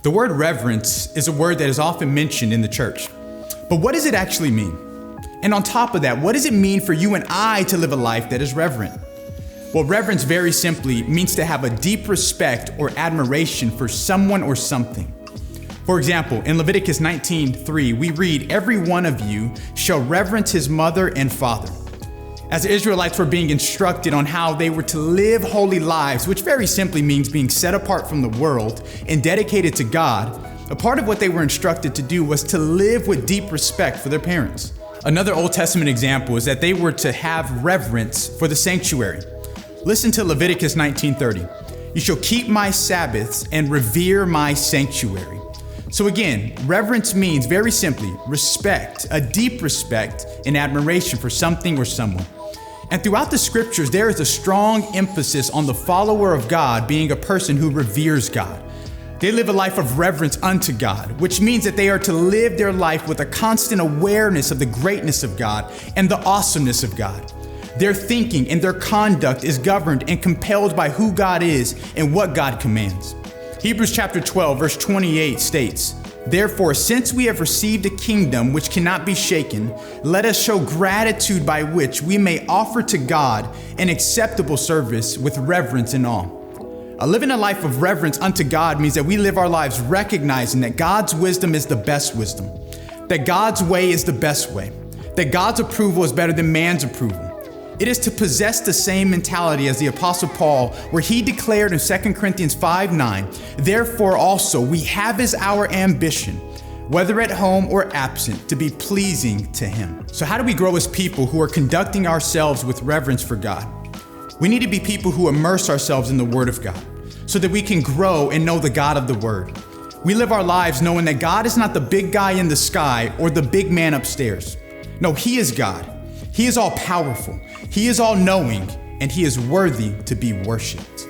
The word reverence is a word that is often mentioned in the church. But what does it actually mean? And on top of that, what does it mean for you and I to live a life that is reverent? Well, reverence very simply means to have a deep respect or admiration for someone or something. For example, in Leviticus 19:3, we read, "Every one of you shall reverence his mother and father." As the Israelites were being instructed on how they were to live holy lives, which very simply means being set apart from the world and dedicated to God, a part of what they were instructed to do was to live with deep respect for their parents. Another Old Testament example is that they were to have reverence for the sanctuary. Listen to Leviticus 19:30. "You shall keep my Sabbaths and revere my sanctuary." So again, reverence means very simply respect, a deep respect and admiration for something or someone. And throughout the scriptures, there is a strong emphasis on the follower of God being a person who reveres God. They live a life of reverence unto God, which means that they are to live their life with a constant awareness of the greatness of God and the awesomeness of God. Their thinking and their conduct is governed and compelled by who God is and what God commands. Hebrews chapter 12, verse 28 states, "Therefore, since we have received a kingdom which cannot be shaken, let us show gratitude by which we may offer to God an acceptable service with reverence and awe." Living a life of reverence unto God means that we live our lives recognizing that God's wisdom is the best wisdom, that God's way is the best way, that God's approval is better than man's approval. It is to possess the same mentality as the Apostle Paul, where he declared in 2 Corinthians 5:9, "Therefore also we have as our ambition, whether at home or absent, to be pleasing to him." So how do we grow as people who are conducting ourselves with reverence for God? We need to be people who immerse ourselves in the Word of God so that we can grow and know the God of the Word. We live our lives knowing that God is not the big guy in the sky or the big man upstairs. No, He is God. He is all powerful. He is all knowing, and He is worthy to be worshiped.